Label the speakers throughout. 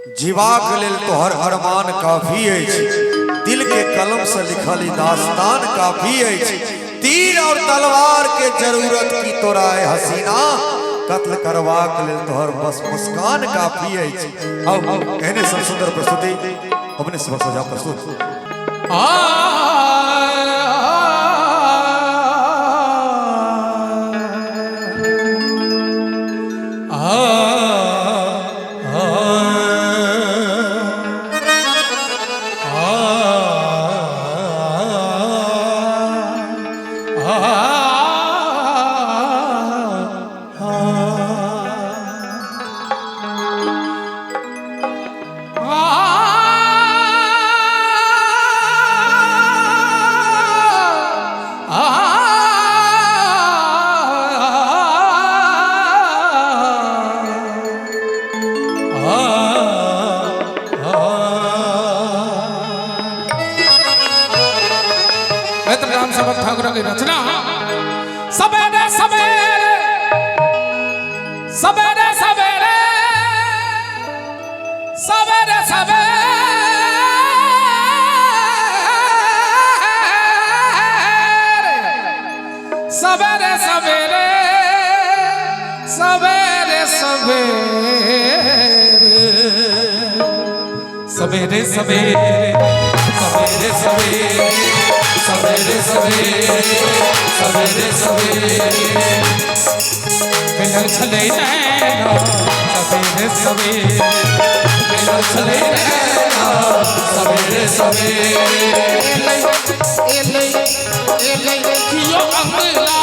Speaker 1: जीवाक लेल तोहर अरमान काफी अछि, दिल के कलम से लिखल दास्तान काफी अछि। तीर और तलवार के जरूरत की तोरा है हसीना, कत्ल करवाक लेल तोहर बस मुस्कान काफी अछि। आओ एहने सब सुंदर प्रस्तुति अपने सब सजा प्रस्तुत।
Speaker 2: राम सबक ठाकुर की रचना। सवेरे सवेरे सवेरे सवेरे सवेरे सवेरे सवेरे सवेरे सवेरे सवेरे सवेरे सवेरे सवेरे सवेरे सवेरे सवेरे सवेरे मिलन छले नैना सवेरे सवेरे मिलन छले नैना सवेरे सवेरे एले एले कियो अंगला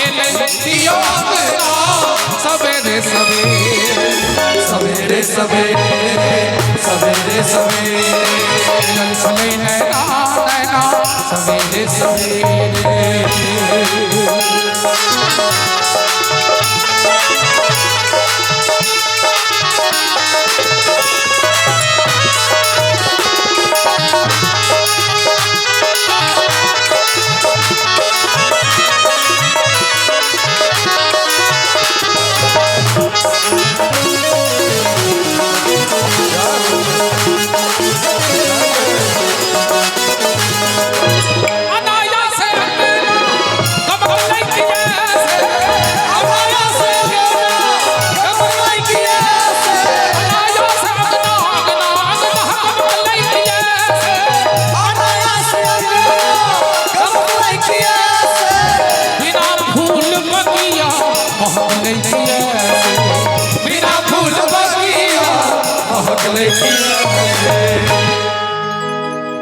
Speaker 2: एले कियो अंगला सवेरे सवेरे सवेरे सवेरे सवेरे सवेरे मिलन छले नैना नैना सवेरे सवेरे।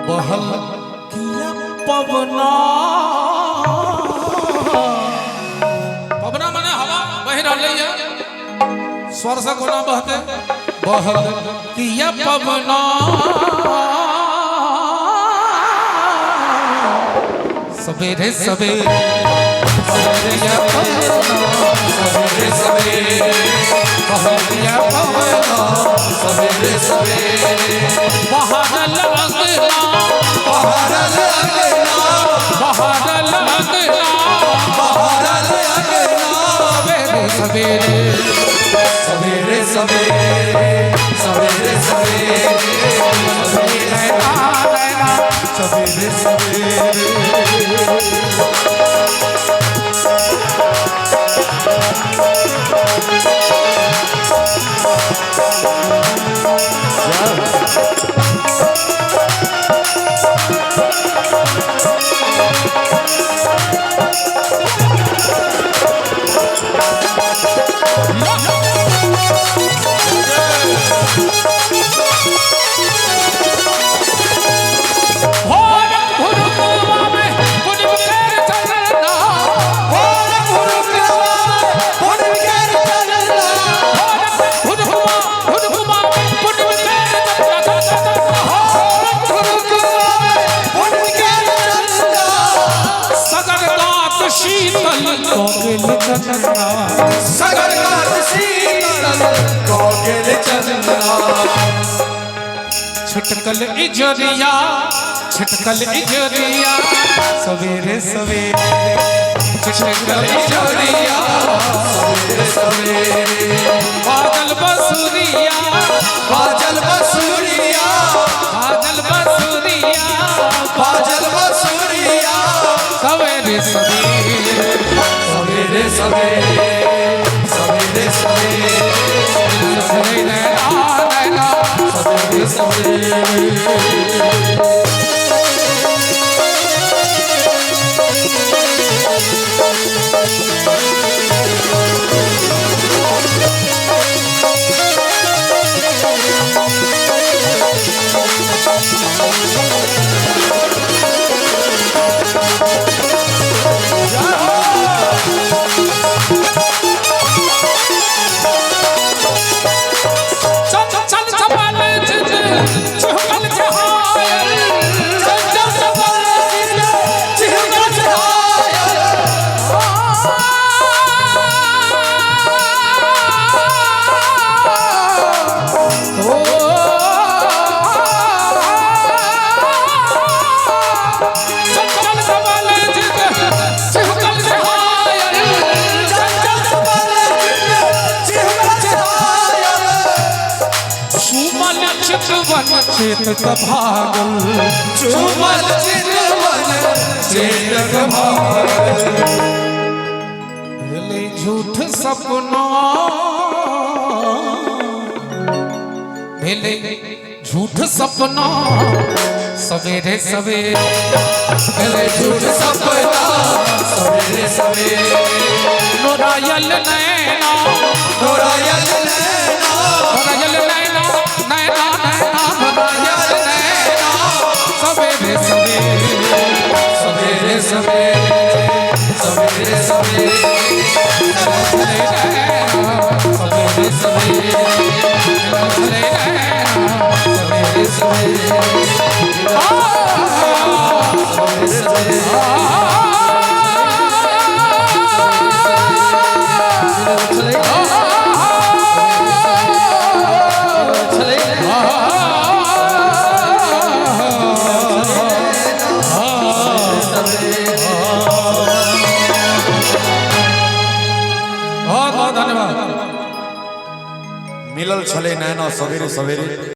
Speaker 2: बहल किया पवना पवना माने हवा बह रही है, स्वर से कोना बहते। बहल किया पवना सवेरे सवेरे सवेरे सवेरे सवेरे बहल किया पवना सवेरे सवेरे बहार लगना बहार लगना बहार लगना बहार लगना सवेरे सवेरे सवेरे सवेरे सवेरे सवेरे सवेरे सवेरे छिटकल इजरिया छिटकल इजरिया सवेरे सवेरे छिटकल इजरिया सवेरे सवेरे बादल बसुरिया बादल बस सवेरे सवेरे
Speaker 1: सवेरे सवेरे सवेरे सवेरे
Speaker 2: नैना
Speaker 1: सवेरे सवेरे
Speaker 2: चेत भागल
Speaker 1: चुमल चितवन चेत भागल
Speaker 2: भेले झूठ सपना भेले झूठ सपना सवेरे सवेरे
Speaker 1: भेले झूठ सपना सवेरे सवेरे
Speaker 2: नोरायल नैना
Speaker 1: नोरायल नैना
Speaker 2: नोरायल नैना नैना नैना नोरायल नैना सवेरे सवेरे
Speaker 1: सवेरे सवेरे सवेरे सवेरे
Speaker 2: सवेरे सवेरे सवेरे
Speaker 1: मिलल छले नैना सवेरे सवेरे।